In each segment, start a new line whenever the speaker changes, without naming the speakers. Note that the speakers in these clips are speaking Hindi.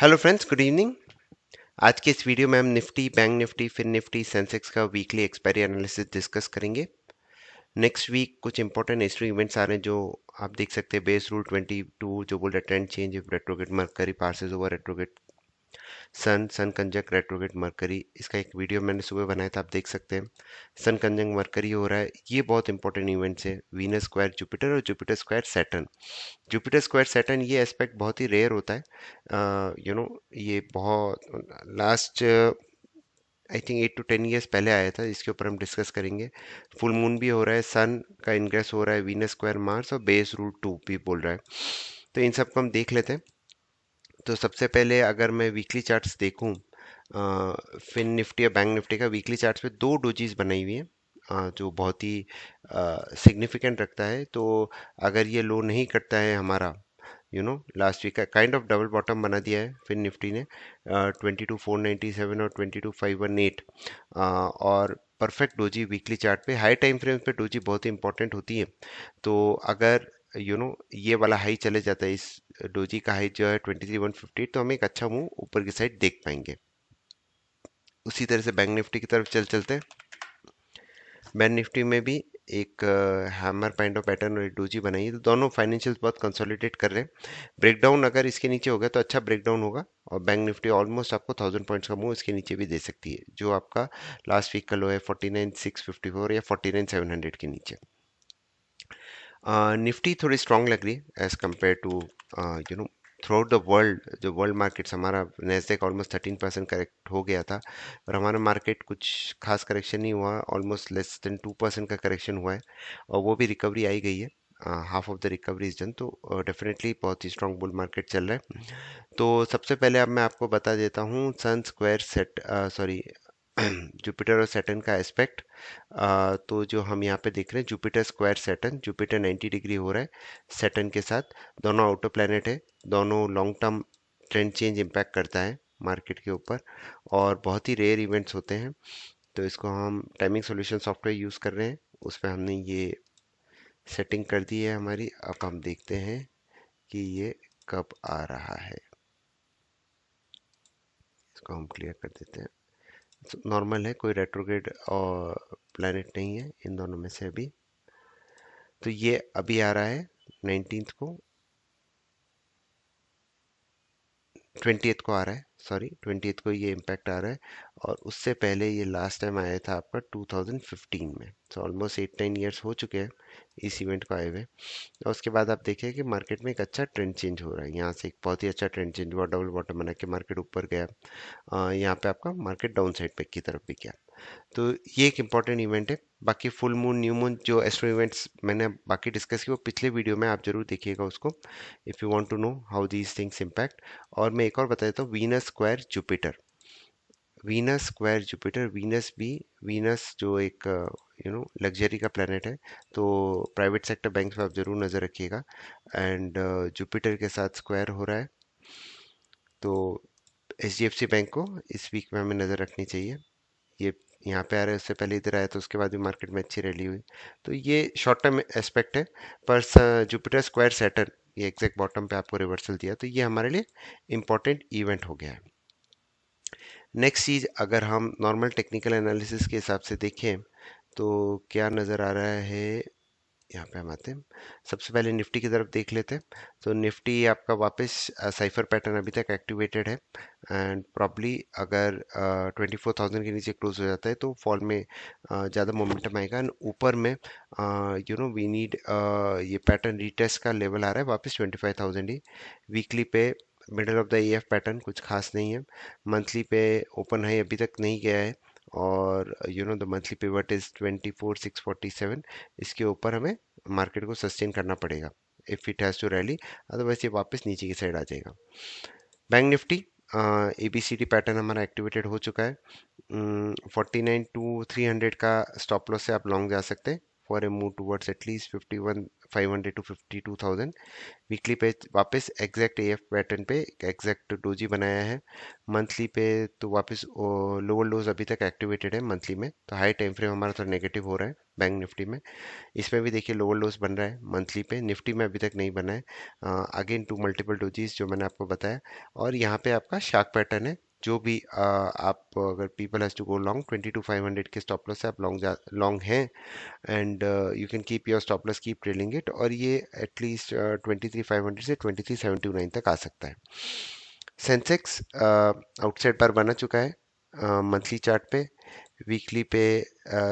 Hello friends, good evening. आज के इस वीडियो में हम Nifty, bank Nifty, fin Nifty, Sensex का वीकली एक्सपायरी एनालिसिस डिस्कस करेंगे। नेक्स्ट वीक कुछ इंपॉर्टेंट हिस्ट्री इवेंट्स आ रहे हैं जो आप देख सकते हैं। बेस रूल 22 जो बोल रहा है trend change if retrograde Mercury passes over retrograde Sun conjunct retrograde Mercury. इसका एक वीडियो मैंने सुबह बनाया था, आप देख सकते हैं। सन कंजंक्ट मरकरी हो रहा है, ये बहुत इंपॉर्टेंट इवेंट्स है। वीनस स्क्वायर जुपिटर और Jupiter square Saturn. Jupiter square Saturn ये एस्पेक्ट बहुत ही रेयर होता है। ये बहुत last I think 8 to 10 years पहले आया था। इसके ऊपर हम डिस्कस करेंगे। फुल मून भी हो रहा है, सन का इनग्रेस हो रहा है, वीनस स्क्वायर मार्स और बेस रूट 2 भी बोल रहा है। तो इन सबको हम देख लेते हैं। तो सबसे पहले अगर मैं वीकली चार्ट्स देखूं, फिन निफ्टी और बैंक निफ्टी का वीकली चार्ट्स पे दो डोजीज बनाई हुई है, जो बहुत ही सिग्निफिकेंट रखता है। तो अगर ये लो नहीं करता है हमारा, लास्ट वीक का काइंड ऑफ डबल बॉटम बना दिया है फिर निफ्टी ने। 22,497 और 22,518 और परफेक्ट डोजी वीकली चार्ट पे। हाई टाइम फ्रेम्स पे डोजी बहुत ही इंपॉर्टेंट होती है। तो अगर ये वाला हाई चले जाता है, इस डोजी का हाई जो है 23,158, तो हम एक अच्छा मूव ऊपर की साइड देख पाएंगे। उसी तरह से बैंक निफ्टी की तरफ चलते हैं। बैंक निफ्टी में भी एक हैमर काइंड ऑफ पैटर्न और एक डोजी बनाई है। तो दोनों फाइनेंशियल्स बहुत कंसोलिडेट कर रहे हैं। ब्रेकडाउन अगर इसके नीचे हो गया तो अच्छा ब्रेकडाउन होगा, और बैंक निफ्टी ऑलमोस्ट आपको 1000 पॉइंट्स का मूव इसके नीचे भी दे सकती है, जो आपका लास्ट वीक का लो है 49,654 या 49,700 के नीचे। निफ्टी थोड़ी स्ट्रांग लग रही है as compared to you know throughout the world. जो वर्ल्ड मार्केट्स, हमारा नेस्डेक ऑलमोस्ट 13% करेक्ट हो गया था, और हमारा मार्केट कुछ खास करेक्शन नहीं हुआ। ऑलमोस्ट लेस देन 2% का करेक्शन हुआ है, और वो भी रिकवरी आई गई है। Half of the recovery is done. तो डेफिनेटली बहुत ही स्ट्रांग बुल मार्केट चल रहा है। तो सबसे पहले अब मैं आपको बता देता हूँ सन स्क्वायर सेट सॉरी जुपिटर और सैटर्न का एस्पेक्ट। तो जो हम यहाँ पे देख रहे हैं, Jupiter square Saturn, Jupiter 90 degree हो रहा है सैटर्न के साथ। दोनों आउटर प्लैनेट है, दोनों long term trend change impact करता है मार्केट के ऊपर, और बहुत ही रेयर इवेंट्स होते हैं। तो इसको हम टाइमिंग सॉल्यूशन सॉफ्टवेयर यूज़ कर रहे हैं, उस पर हमने ये सेटिंग कर दी है हमारी। अब हम देखते हैं कि ये कब आ रहा है। इसको हम क्लियर कर देते हैं। नॉर्मल है, कोई रेट्रोग्रेड और प्लैनेट नहीं है इन दोनों में से अभी। तो ये अभी आ रहा है 19th को, 20th को आ रहा है, सॉरी 20th को ये इम्पैक्ट आ रहा है। और उससे पहले ये लास्ट टाइम आया था आपका 2015 में। तो ऑलमोस्ट 8-9 years हो चुके हैं इस इवेंट को आए हुए। और उसके बाद आप देखिए कि मार्केट में एक अच्छा ट्रेंड चेंज हो रहा है। यहाँ से एक बहुत ही अच्छा ट्रेंड चेंज हुआ, डबल बॉटम बना के मार्केट ऊपर गया। यहाँ पे आपका मार्केट डाउन साइड पे की तरफ भी गया। तो ये एक इंपॉर्टेंट इवेंट है। बाकी फुल मून, न्यू मून, जो एस्ट्रो इवेंट्स मैंने बाकी डिस्कस किए वो पिछले वीडियो में, आप जरूर देखिएगा उसको, if you want to know how these things impact. और मैं एक और बता देता हूँ, Venus square Jupiter. Venus square Jupiter, Venus भी, वीनस जो एक लग्जरी का प्लेनेट है। तो प्राइवेट सेक्टर बैंक पे आप जरूर नज़र रखिएगा। एंड जुपिटर के साथ स्क्वायर हो रहा है। तो एचडीएफसी बैंक को इस वीक में हमें नज़र रखनी चाहिए। ये यहाँ पे आ रहा है, उससे पहले इधर आया, तो उसके बाद भी मार्केट में अच्छी रैली हुई। तो ये शॉर्ट टर्म एस्पेक्ट है। पर जुपिटर स्क्वायर सैटर्न, ये एग्जैक्ट बॉटम पे आपको रिवर्सल दिया, तो ये हमारे लिए इंपॉर्टेंट इवेंट हो गया है। नेक्स्ट चीज़, अगर हम नॉर्मल टेक्निकल एनालिसिस के हिसाब से देखें तो क्या नज़र आ रहा है, यहाँ पे हम आते हैं। सबसे पहले निफ्टी की तरफ देख लेते हैं। तो निफ्टी आपका वापस साइफर पैटर्न अभी तक एक्टिवेटेड है, एंड प्रॉब्ली अगर 24,000 के नीचे क्लोज हो जाता है तो फॉल में ज़्यादा मोमेंटम आएगा। एंड ऊपर में वी नीड, ये पैटर्न रीटेस्ट का लेवल आ रहा है वापस 25,000 ही। वीकली पे middle of the EF pattern कुछ खास नहीं है। मंथली पे ओपन हाई अभी तक नहीं गया है, और द मंथली पिवट इज 24,647। इसके ऊपर हमें मार्केट को सस्टेन करना पड़ेगा if it has to rally, otherwise ये वापस नीचे की साइड आ जाएगा। Bank Nifty A B C D pattern हमारा एक्टिवेटेड हो चुका है। 49 to 300 का स्टॉप लॉस से आप लॉन्ग जा सकते हैं for a move towards at least 51,500 to 52,000। Weekly पे वापस एग्जैक्ट ए एफ पैटर्न पे एग्जैक्ट डोजी बनाया है। मंथली पे तो वापस लोअर लोज अभी तक एक्टिवेटेड है मंथली में, तो हाई टाइम फ्रेम हमारा थोड़ा नेगेटिव हो रहा है। बैंक निफ्टी में। इसमें भी देखिए लोअर लोस बन रहा है मंथली पे, निफ्टी में अभी तक नहीं बना है। अगेन टू मल्टीपल डोजीज जो मैंने आपको बताया। और यहाँ पे आपका शार्क पैटर्न है, जो भी आप अगर people has to go long 22,500 के स्टॉप लॉस से आप लॉन्ग हैं, and you can keep your stop loss, keep trailing it, और ये एटलीस्ट 23,500 से 23,729 तक आ सकता है। सेंसेक्स आउटसाइड बार बना चुका है मंथली चार्ट पे, वीकली पे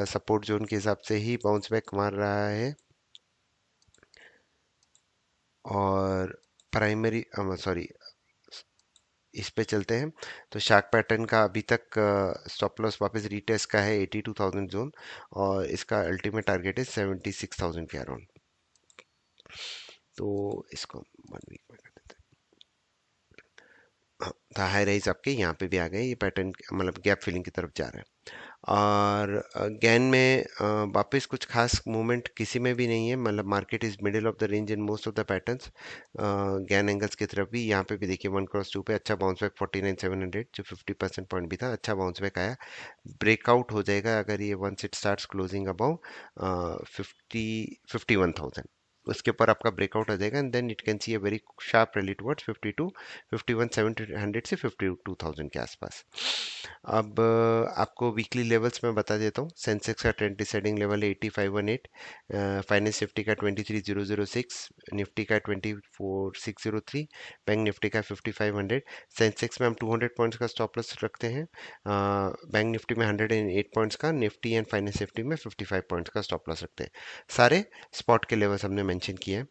सपोर्ट जोन के हिसाब से ही बाउंस बैक मार रहा है। और प्राइमरी सॉरी, इस पे चलते हैं। तो शार्क पैटर्न का अभी तक स्टॉप लॉस वापस रीटेस्ट का है 82,000 जोन, और इसका अल्टीमेट टारगेट है 76,000 के अराउंड। तो इसको 1 वीक में कर देते हैं। हाँ, हाई राइज आपके यहाँ पे भी आ गए, ये पैटर्न मतलब गैप फिलिंग की तरफ जा रहा है। और गैन में वापस कुछ खास मूवमेंट किसी में भी नहीं है, मतलब market is middle of the range in most of the patterns. Gann angles की तरफ भी यहाँ पे भी देखिए 1 क्रॉस 2 पे अच्छा बाउंस बैक 49,700, जो 50% पॉइंट भी था, अच्छा बाउंस बैक आया। ब्रेकआउट हो जाएगा अगर ये once it starts closing above 51,000, उसके ऊपर आपका ब्रेकआउट आ जाएगा, and then it can see a very sharp rally towards 51,700 से 52,000 के आसपास। अब आपको वीकली लेवल्स मैं बता देता हूँ। सेंसेक्स का ट्रेंड डिसाइडिंग लेवल है 8518, फाइनेंस निफ्टी का 23,006, निफ्टी का 24,603, बैंक निफ्टी का 5,500। सेंसेक्स में हम 200 पॉइंट्स का स्टॉप लॉस रखते हैं, बैंक निफ्टी में 108 पॉइंट्स का, निफ्टी एंड फाइनेंस निफ्टी में 55 पॉइंट्स का स्टॉप लॉस रखते हैं। सारे स्पॉट के लेवल्स हमने मेंशन किए हैं।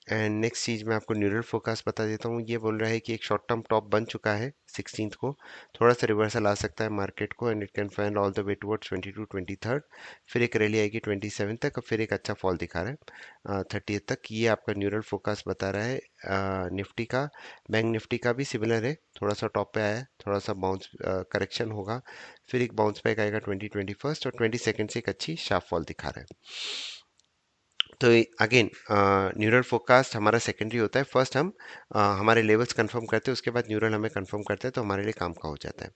एंड नेक्स्ट चीज़ मैं आपको न्यूरल फोकास्ट बता देता हूँ। ये बोल रहा है कि एक शॉर्ट टर्म टॉप बन चुका है 16th को, थोड़ा सा रिवर्सल आ सकता है मार्केट को, and it can find all the way towards 22 23, फिर एक रैली आएगी 27 तक, और फिर एक अच्छा फॉल दिखा रहा है 30 तक। ये आपका न्यूरल फोकास्ट बता रहा है निफ्टी का। बैंक निफ्टी का भी सिमिलर है, थोड़ा सा टॉप पे आया है, थोड़ा सा बाउंस करेक्शन होगा, फिर एक बाउंस बैक आएगा 21 और 22 से एक अच्छी शार्प फॉल दिखा रहा है। तो अगेन न्यूरल फोरकास्ट हमारा सेकेंडरी होता है। फर्स्ट हम हमारे लेवल्स कंफर्म करते हैं, उसके बाद न्यूरल हमें कंफर्म करते हैं, तो हमारे लिए काम का हो जाता है।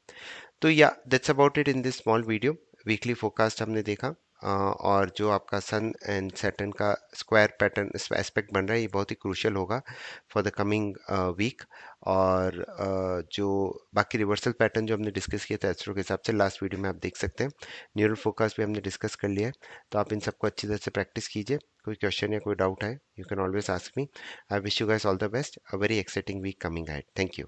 तो या that's about it in this small video. Weekly forecast हमने देखा, और जो आपका सन एंड सैटर्न का स्क्वायर पैटर्न एस्पेक्ट बन रहा है, ये बहुत ही क्रूशियल होगा फॉर द कमिंग वीक। और जो बाकी रिवर्सल पैटर्न जो हमने डिस्कस किया था एस्ट्रो के हिसाब से, लास्ट वीडियो में आप देख सकते हैं। न्यूरल फोरकास्ट भी हमने डिस्कस कर लिया है, तो आप इन सबको अच्छी तरह से प्रैक्टिस कीजिए। कोई क्वेश्चन या कोई डाउट है, you can always ask me. I wish you guys all the best, a very exciting week coming ahead. Thank you.